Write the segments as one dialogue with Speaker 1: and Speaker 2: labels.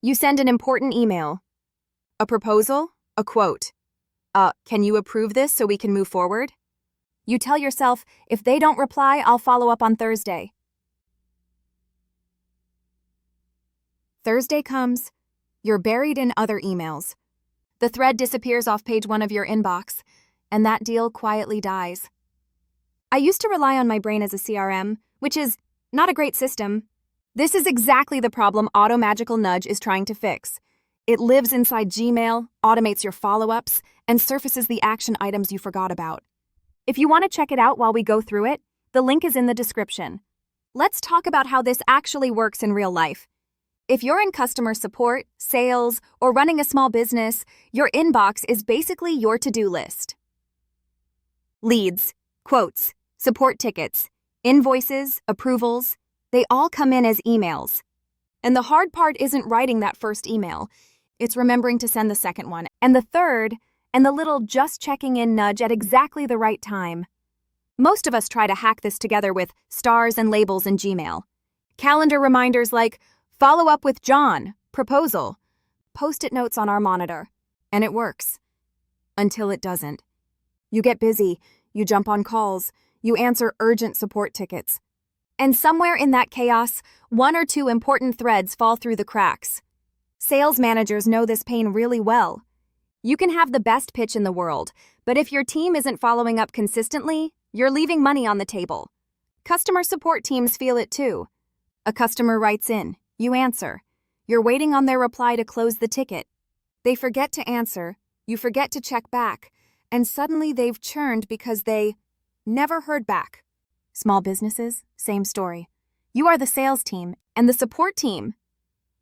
Speaker 1: You send an important email. A proposal? A quote. Can you approve this so we can move forward? You tell yourself, if they don't reply, I'll follow up on Thursday. Thursday comes. You're buried in other emails. The thread disappears off page 1 of your inbox, and that deal quietly dies. I used to rely on my brain as a CRM, which is not a great system. This is exactly the problem Automagical Nudge is trying to fix. It lives inside Gmail, automates your follow-ups, and surfaces the action items you forgot about. If you want to check it out while we go through it, the link is in the description. Let's talk about how this actually works in real life. If you're in customer support, sales, or running a small business, your inbox is basically your to-do list. Leads, quotes, support tickets, invoices, approvals, they all come in as emails. And the hard part isn't writing that first email. It's remembering to send the second one, and the third, and the little just checking in nudge at exactly the right time. Most of us try to hack this together with stars and labels in Gmail. Calendar reminders like, follow up with John, proposal, post-it notes on our monitor. And it works. Until it doesn't. You get busy, you jump on calls, you answer urgent support tickets. And somewhere in that chaos, 1 or 2 important threads fall through the cracks. Sales managers know this pain really well. You can have the best pitch in the world, but if your team isn't following up consistently, you're leaving money on the table. Customer support teams feel it too. A customer writes in, you answer. You're waiting on their reply to close the ticket. They forget to answer, you forget to check back, and suddenly they've churned because they never heard back. Small businesses, same story. You are the sales team, and the support team,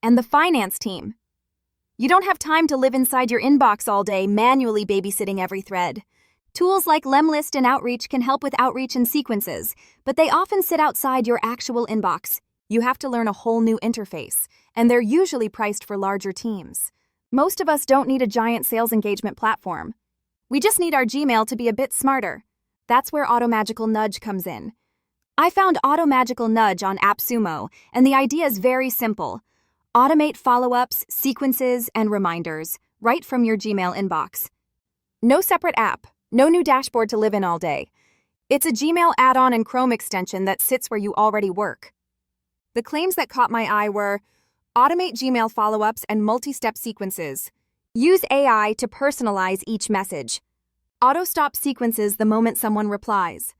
Speaker 1: and the finance team. You don't have time to live inside your inbox all day, manually babysitting every thread. Tools like Lemlist and Outreach can help with outreach and sequences, but they often sit outside your actual inbox. You have to learn a whole new interface, and they're usually priced for larger teams. Most of us don't need a giant sales engagement platform. We just need our Gmail to be a bit smarter. That's where Automagical Nudge comes in. I found Automagical Nudge on AppSumo, and the idea is very simple. Automate follow-ups, sequences, and reminders right from your Gmail inbox. No separate app, no new dashboard to live in all day. It's a Gmail add-on and Chrome extension that sits where you already work. The claims that caught my eye were automate Gmail follow-ups and multi-step sequences. Use AI to personalize each message. Auto-stop sequences the moment someone replies.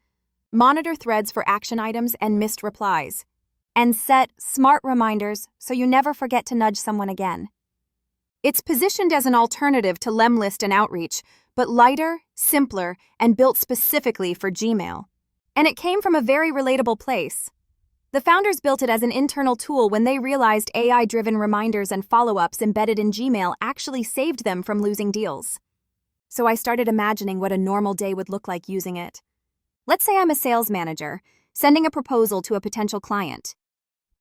Speaker 1: Monitor threads for action items and missed replies. And set smart reminders so you never forget to nudge someone again. It's positioned as an alternative to Lemlist and Outreach, but lighter, simpler, and built specifically for Gmail. And it came from a very relatable place. The founders built it as an internal tool when they realized AI-driven reminders and follow-ups embedded in Gmail actually saved them from losing deals. So I started imagining what a normal day would look like using it. Let's say I'm a sales manager, sending a proposal to a potential client.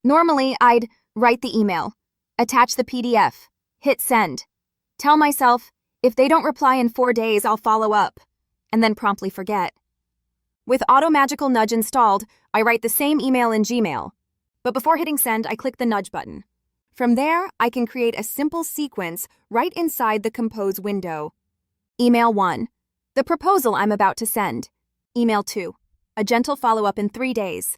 Speaker 1: Normally, I'd write the email, attach the PDF, hit send, tell myself, if they don't reply in 4 days, I'll follow up, and then promptly forget. With Automagical Nudge installed, I write the same email in Gmail, but before hitting send, I click the nudge button. From there, I can create a simple sequence right inside the Compose window. Email 1, the proposal I'm about to send. Email 2, a gentle follow-up in 3 days.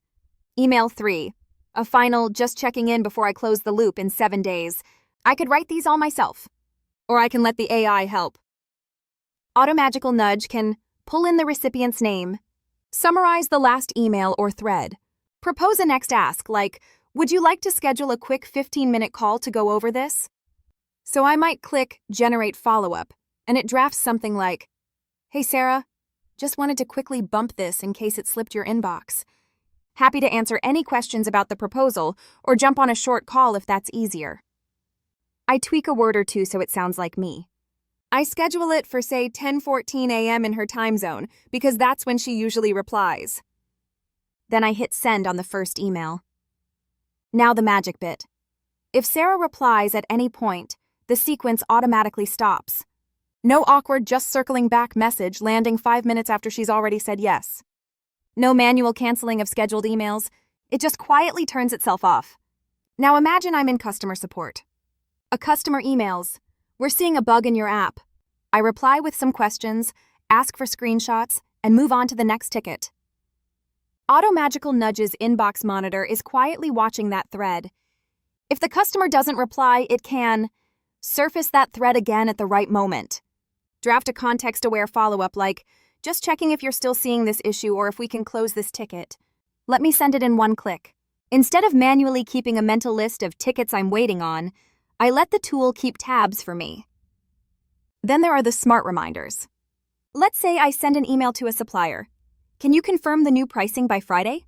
Speaker 1: Email 3, a final just checking in before I close the loop in 7 days. I could write these all myself, or I can let the AI help. Automagical Nudge can pull in the recipient's name, summarize the last email or thread, propose a next ask like, would you like to schedule a quick 15-minute call to go over this? So I might click Generate Follow-up, and it drafts something like, hey Sarah, just wanted to quickly bump this in case it slipped your inbox. Happy to answer any questions about the proposal or jump on a short call if that's easier. I tweak a word or two so it sounds like me. I schedule it for, say, 10:14 a.m. in her time zone because that's when she usually replies. Then I hit send on the first email. Now the magic bit. If Sarah replies at any point, the sequence automatically stops. No awkward just circling back message landing 5 minutes after she's already said yes. No manual canceling of scheduled emails. It just quietly turns itself off. Now imagine I'm in customer support. A customer emails, "We're seeing a bug in your app." I reply with some questions, ask for screenshots, and move on to the next ticket. Automagical Nudge's inbox monitor is quietly watching that thread. If the customer doesn't reply, it can surface that thread again at the right moment. Draft a context-aware follow-up like, "Just checking if you're still seeing this issue or if we can close this ticket. Let me send it in one click." Instead of manually keeping a mental list of tickets I'm waiting on, I let the tool keep tabs for me. Then there are the smart reminders. Let's say I send an email to a supplier. "Can you confirm the new pricing by Friday?"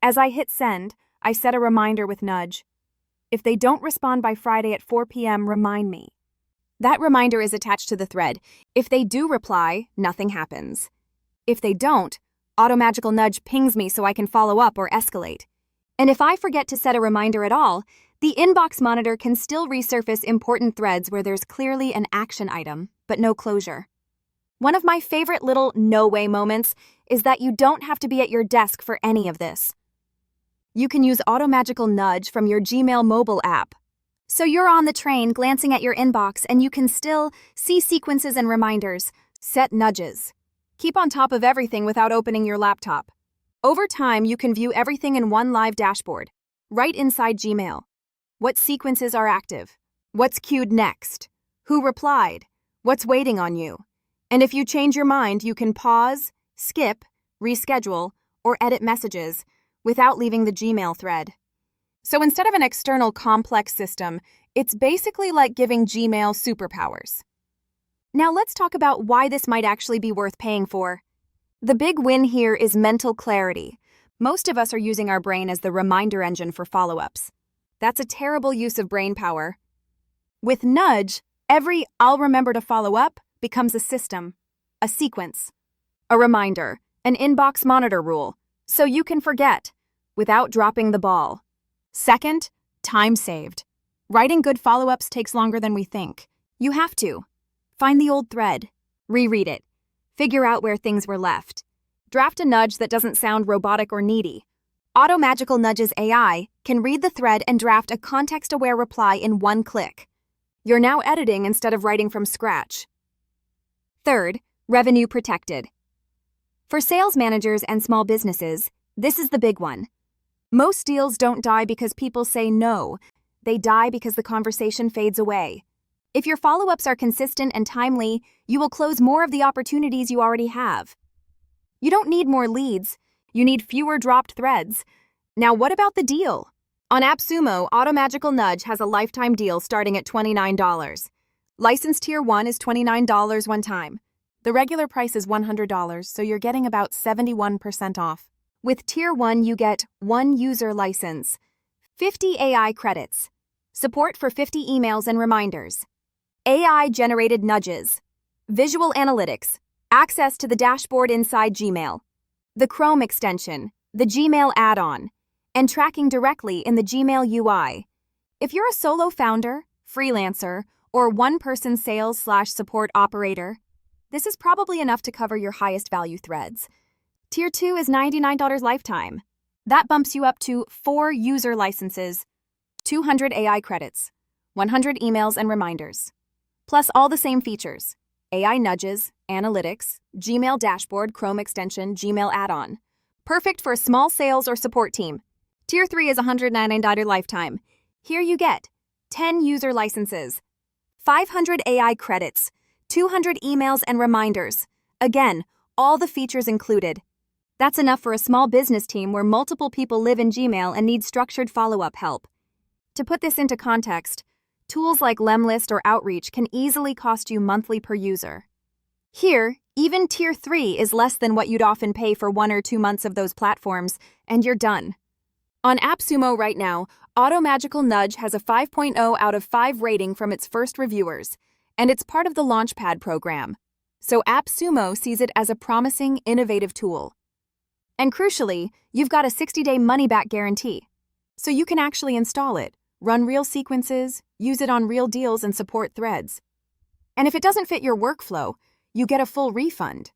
Speaker 1: As I hit send, I set a reminder with Nudge. "If they don't respond by Friday at 4 p.m., remind me." That reminder is attached to the thread. If they do reply, nothing happens. If they don't, Automagical Nudge pings me so I can follow up or escalate. And if I forget to set a reminder at all, the inbox monitor can still resurface important threads where there's clearly an action item, but no closure. One of my favorite little no-way moments is that you don't have to be at your desk for any of this. You can use Automagical Nudge from your Gmail mobile app. So you're on the train glancing at your inbox and you can still see sequences and reminders, set nudges. Keep on top of everything without opening your laptop. Over time, you can view everything in one live dashboard, right inside Gmail. What sequences are active? What's queued next? Who replied? What's waiting on you? And if you change your mind, you can pause, skip, reschedule, or edit messages without leaving the Gmail thread. So instead of an external complex system, it's basically like giving Gmail superpowers. Now let's talk about why this might actually be worth paying for. The big win here is mental clarity. Most of us are using our brain as the reminder engine for follow-ups. That's a terrible use of brain power. With Nudge, every "I'll remember to follow up" becomes a system, a sequence, a reminder, an inbox monitor rule, so you can forget without dropping the ball. Second, time saved. Writing good follow-ups takes longer than we think. You have to find the old thread, reread it, figure out where things were left. Draft a nudge that doesn't sound robotic or needy. Automagical Nudge's AI can read the thread and draft a context-aware reply in one click. You're now editing instead of writing from scratch. Third, revenue protected. For sales managers and small businesses, this is the big one. Most deals don't die because people say no. They die because the conversation fades away. If your follow-ups are consistent and timely, you will close more of the opportunities you already have. You don't need more leads. You need fewer dropped threads. Now, what about the deal? On AppSumo, Automagical Nudge has a lifetime deal starting at $29. License Tier 1 is $29 one time. The regular price is $100, so you're getting about 71% off. With Tier 1, you get 1 user license, 50 AI credits, support for 50 emails and reminders, AI-generated nudges, visual analytics, access to the dashboard inside Gmail, the Chrome extension, the Gmail add-on, and tracking directly in the Gmail UI. If you're a solo founder, freelancer, or one-person sales/support operator, this is probably enough to cover your highest value threads. Tier 2 is $99 lifetime. That bumps you up to 4 user licenses, 200 AI credits, 100 emails and reminders, plus all the same features: AI nudges, analytics, Gmail dashboard, Chrome extension, Gmail add-on. Perfect for a small sales or support team. Tier 3 is $199 lifetime. Here you get 10 user licenses, 500 AI credits, 200 emails and reminders. Again, all the features included. That's enough for a small business team where multiple people live in Gmail and need structured follow-up help. To put this into context, tools like Lemlist or Outreach can easily cost you monthly per user. Here, even Tier 3 is less than what you'd often pay for 1 or 2 months of those platforms, and you're done. On AppSumo right now, Automagical Nudge has a 5.0 out of 5 rating from its first reviewers, and it's part of the Launchpad program. So AppSumo sees it as a promising, innovative tool. And crucially, you've got a 60-day money-back guarantee. So you can actually install it, run real sequences, use it on real deals, and support threads. And if it doesn't fit your workflow, you get a full refund.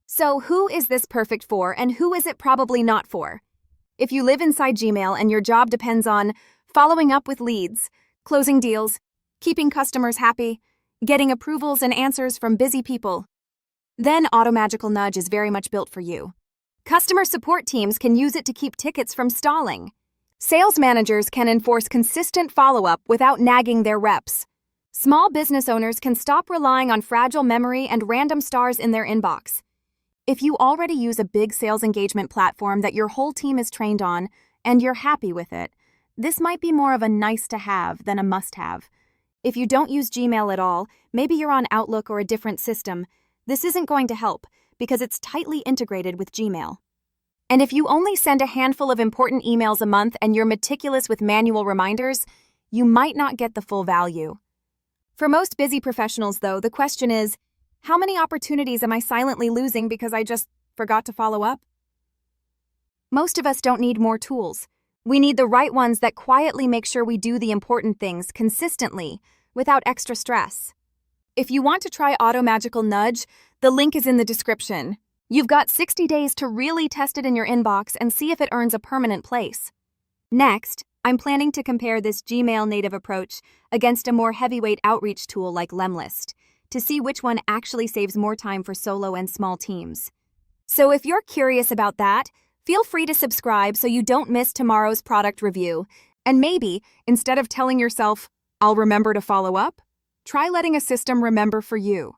Speaker 1: So who is this perfect for, and who is it probably not for? If you live inside Gmail and your job depends on following up with leads, closing deals, keeping customers happy, getting approvals and answers from busy people. Then Automagical Nudge is very much built for you. Customer support teams can use it to keep tickets from stalling. Sales managers can enforce consistent follow-up without nagging their reps. Small business owners can stop relying on fragile memory and random stars in their inbox. If you already use a big sales engagement platform that your whole team is trained on and you're happy with it, this might be more of a nice-to-have than a must-have. If you don't use Gmail at all, maybe you're on Outlook or a different system, this isn't going to help because it's tightly integrated with Gmail. And if you only send a handful of important emails a month and you're meticulous with manual reminders, you might not get the full value. For most busy professionals, though, the question is, how many opportunities am I silently losing because I just forgot to follow up? Most of us don't need more tools. We need the right ones that quietly make sure we do the important things consistently, without extra stress. If you want to try Automagical Nudge, the link is in the description. You've got 60 days to really test it in your inbox and see if it earns a permanent place. Next, I'm planning to compare this Gmail native approach against a more heavyweight outreach tool like Lemlist to see which one actually saves more time for solo and small teams. So if you're curious about that, feel free to subscribe so you don't miss tomorrow's product review. And maybe, instead of telling yourself, "I'll remember to follow up," try letting a system remember for you.